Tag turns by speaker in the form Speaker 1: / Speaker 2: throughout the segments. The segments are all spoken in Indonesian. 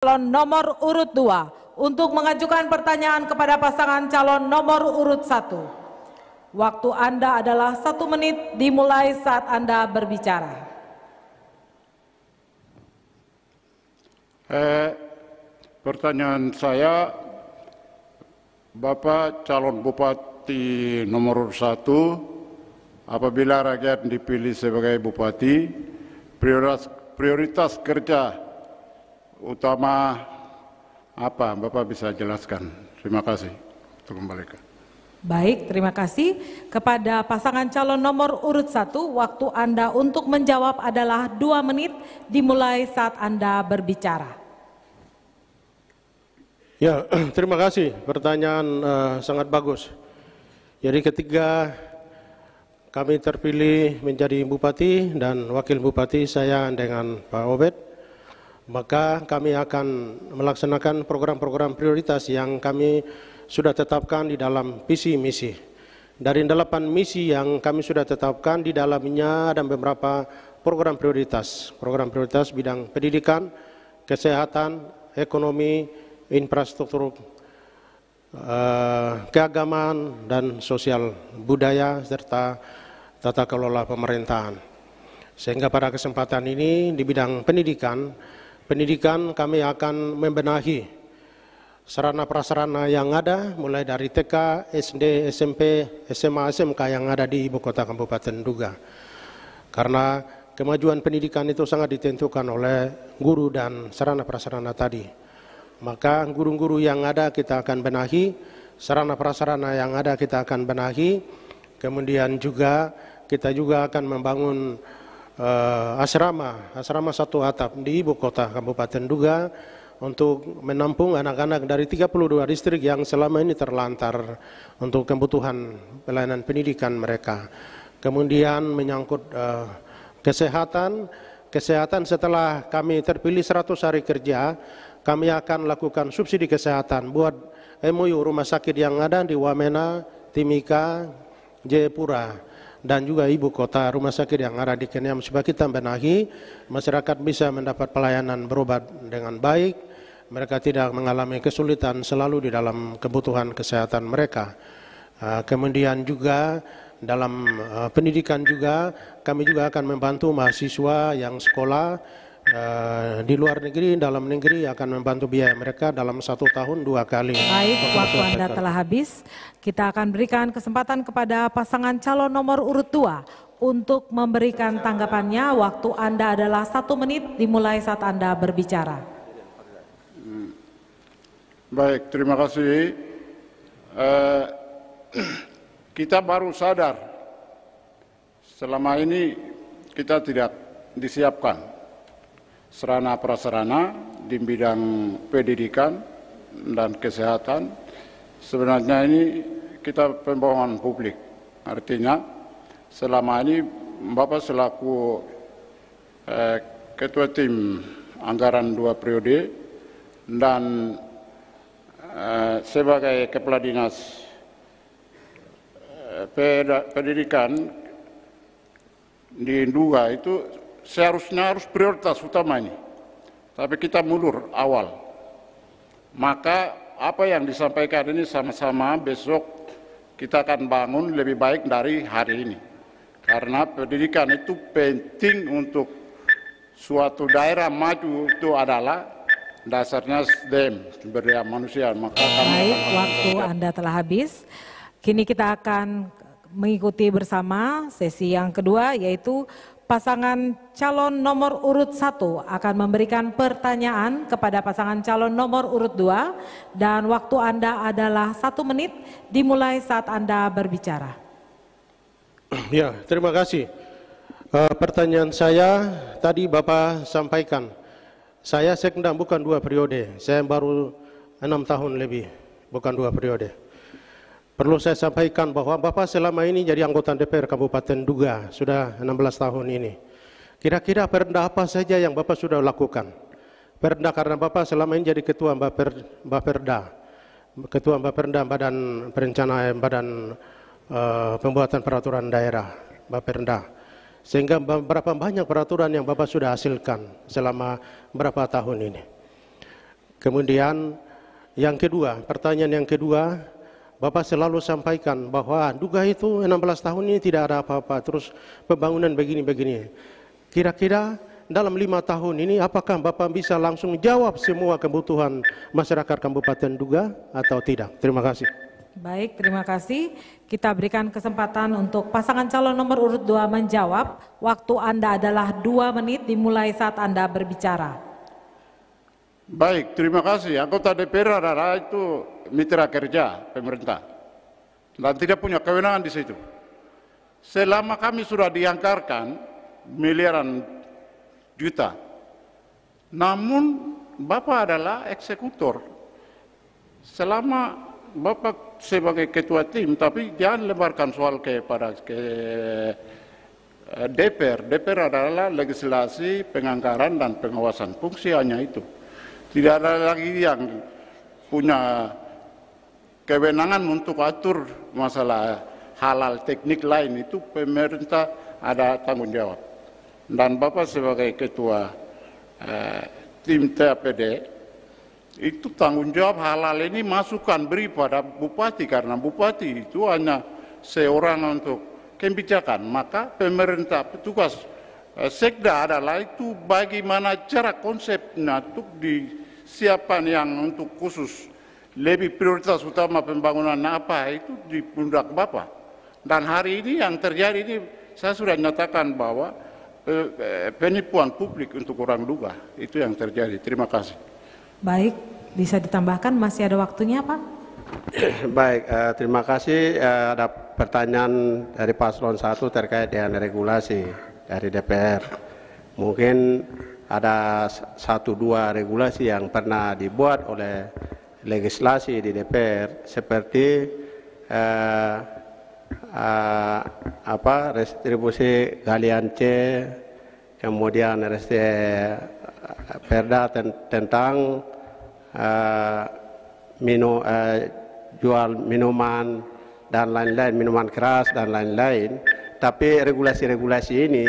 Speaker 1: calon nomor urut 2 untuk mengajukan pertanyaan kepada pasangan calon nomor urut 1. Waktu Anda adalah 1 menit dimulai saat Anda berbicara.
Speaker 2: Pertanyaan saya, Bapak calon Bupati nomor urut 1, apabila rakyat dipilih sebagai Bupati, prioritas kerja utama apa? Bapak bisa jelaskan. Terima kasih. Untuk kembalikan.
Speaker 1: Baik, terima kasih. Kepada pasangan calon nomor urut 1, waktu Anda untuk menjawab adalah 2 menit dimulai saat Anda berbicara.
Speaker 3: Ya, terima kasih. Pertanyaan sangat bagus. Jadi ketika kami terpilih menjadi Bupati dan Wakil Bupati saya dengan Pak Obed, maka kami akan melaksanakan program-program prioritas yang kami sudah tetapkan di dalam visi misi. Dari 8 misi yang kami sudah tetapkan, di dalamnya ada beberapa program prioritas. Program prioritas bidang pendidikan, kesehatan, ekonomi, infrastruktur, keagamaan, dan sosial budaya, serta tata kelola pemerintahan. Sehingga pada kesempatan ini di bidang pendidikan kami akan membenahi sarana prasarana yang ada mulai dari TK, SD, SMP, SMA, SMK yang ada di Ibu Kota Kabupaten Duga. Karena kemajuan pendidikan itu sangat ditentukan oleh guru dan sarana prasarana tadi. Maka guru-guru yang ada kita akan benahi, sarana prasarana yang ada kita akan benahi, kemudian juga kita juga akan membangun asrama 1 atap di Ibu Kota Kabupaten Duga untuk menampung anak-anak dari 32 distrik yang selama ini terlantar untuk kebutuhan pelayanan pendidikan mereka. Kemudian menyangkut kesehatan setelah kami terpilih 100 hari kerja, kami akan lakukan subsidi kesehatan buat MOU rumah sakit yang ada di Wamena, Timika, Jayapura, dan juga Ibu Kota rumah sakit yang ada di Kenyam, supaya kita benahi masyarakat bisa mendapat pelayanan berobat dengan baik, mereka tidak mengalami kesulitan selalu di dalam kebutuhan kesehatan mereka. Kemudian juga dalam pendidikan juga kami juga akan membantu mahasiswa yang sekolah di luar negeri, dalam negeri, akan membantu biaya mereka dalam 1 tahun 2 kali.
Speaker 1: Baik, waktu Anda telah habis. Kita akan berikan kesempatan kepada pasangan calon nomor urut 2 untuk memberikan tanggapannya. Waktu Anda adalah 1 menit dimulai saat Anda berbicara.
Speaker 2: Baik, terima kasih. Kita baru sadar selama ini kita tidak disiapkan sarana prasarana di bidang pendidikan dan kesehatan. Sebenarnya ini kita pembohongan publik. Artinya selama ini Bapak selaku Ketua Tim Anggaran 2 periode dan sebagai Kepala Dinas Pendidikan di Duga itu seharusnya harus prioritas utama ini, tapi kita mundur awal. Maka apa yang disampaikan ini sama-sama besok kita akan bangun lebih baik dari hari ini. Karena pendidikan itu penting untuk suatu daerah maju, itu adalah dasarnya SDM, sumber daya manusia. Maka
Speaker 1: baik, waktu Anda telah habis. Kini kita akan mengikuti bersama sesi yang kedua, yaitu pasangan calon nomor urut 1 akan memberikan pertanyaan kepada pasangan calon nomor urut 2 dan waktu Anda adalah 1 menit dimulai saat Anda berbicara.
Speaker 3: Ya, terima kasih. Pertanyaan saya tadi Bapak sampaikan, saya sekda bukan 2 periode, saya baru 6 tahun lebih, bukan 2 periode. Perlu saya sampaikan bahwa Bapak selama ini jadi anggota DPR Kabupaten Duga sudah 16 tahun ini. Kira-kira perda apa saja yang Bapak sudah lakukan? Perda karena Bapak selama ini jadi Ketua Bapperda, Ketua Bapperda Badan Perencanaan Badan Pembuatan Peraturan Daerah Bapperda. Sehingga berapa banyak peraturan yang Bapak sudah hasilkan selama berapa tahun ini. Kemudian yang kedua, pertanyaan yang kedua, Bapak selalu sampaikan bahwa Duga itu 16 tahun ini tidak ada apa-apa, terus pembangunan begini-begini. Kira-kira dalam 5 tahun ini apakah Bapak bisa langsung jawab semua kebutuhan masyarakat Kabupaten Duga atau tidak? Terima kasih.
Speaker 1: Baik, terima kasih. Kita berikan kesempatan untuk pasangan calon nomor urut 2 menjawab. Waktu Anda adalah 2 menit dimulai saat Anda berbicara.
Speaker 2: Baik, terima kasih. Anggota DPR adalah itu mitra kerja pemerintah dan tidak punya kewenangan di situ. Selama kami sudah dianggarkan miliaran juta, namun Bapak adalah eksekutor. Selama Bapak sebagai ketua tim, tapi jangan lebarkan soal kepada DPR. DPR adalah legislasi, penganggaran dan pengawasan, fungsi hanya itu. Tidak ada lagi yang punya kewenangan untuk atur masalah hal-hal teknik lain, itu pemerintah ada tanggung jawab. Dan Bapak sebagai ketua tim TAPD, itu tanggung jawab hal-hal ini masukan beri pada bupati, karena bupati itu hanya seorang untuk kebijakan, maka pemerintah petugas Sekda adalah itu bagaimana cara konsepnya untuk disiapkan yang untuk khusus lebih prioritas utama pembangunan apa itu di pundak Bapak. Dan hari ini yang terjadi ini saya sudah nyatakan bahwa penipuan publik untuk orang Duga itu yang terjadi. Terima kasih.
Speaker 1: Baik, bisa ditambahkan masih ada waktunya Pak?
Speaker 4: Baik, terima kasih. Ada pertanyaan dari Paslon 1 terkait dengan regulasi dari DPR. Mungkin ada 1-2 regulasi yang pernah dibuat oleh legislasi di DPR seperti restribusi galian C, kemudian perda tentang jual minuman dan lain-lain, minuman keras dan lain-lain. Tapi regulasi-regulasi ini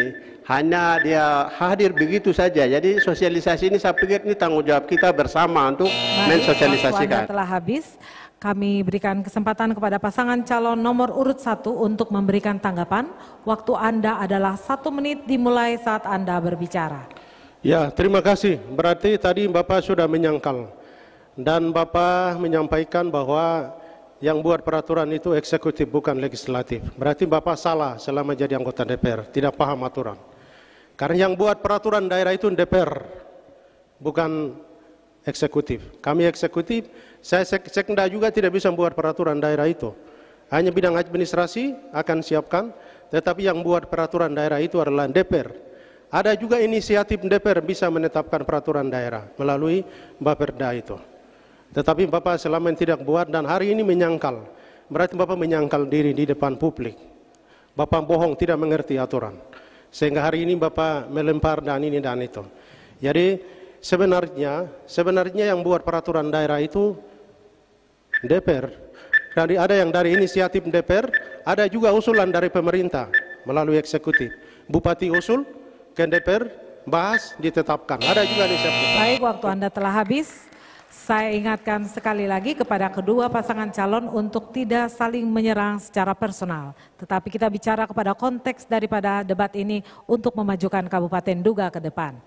Speaker 4: hanya dia hadir begitu saja. Jadi sosialisasi ini saya pikir ini tanggung jawab kita bersama untuk mensosialisasikan.
Speaker 1: Waktu Anda telah habis. Kami berikan kesempatan kepada pasangan calon nomor urut 1 untuk memberikan tanggapan. Waktu Anda adalah 1 menit dimulai saat Anda berbicara.
Speaker 3: Ya, terima kasih. Berarti tadi Bapak sudah menyangkal. Dan Bapak menyampaikan bahwa yang buat peraturan itu eksekutif bukan legislatif. Berarti Bapak salah selama jadi anggota DPR, tidak paham aturan. Karena yang buat peraturan daerah itu DPR, bukan eksekutif. Kami eksekutif, saya Sekda juga tidak bisa membuat peraturan daerah itu. Hanya bidang administrasi akan siapkan, tetapi yang buat peraturan daerah itu adalah DPR. Ada juga inisiatif DPR bisa menetapkan peraturan daerah melalui Bapperda itu. Tetapi Bapak selama ini tidak buat dan hari ini menyangkal. Berarti Bapak menyangkal diri di depan publik. Bapak bohong, tidak mengerti aturan. Sehingga hari ini Bapak melempar dan ini dan itu. Jadi sebenarnya yang buat peraturan daerah itu DPR. Jadi ada yang dari inisiatif DPR, ada juga usulan dari pemerintah melalui eksekutif. Bupati usul ke DPR, bahas, ditetapkan. Ada juga inisiatif.
Speaker 1: Baik, waktu Anda telah habis. Saya ingatkan sekali lagi kepada kedua pasangan calon untuk tidak saling menyerang secara personal. Tetapi kita bicara kepada konteks daripada debat ini untuk memajukan Kabupaten Duga ke depan.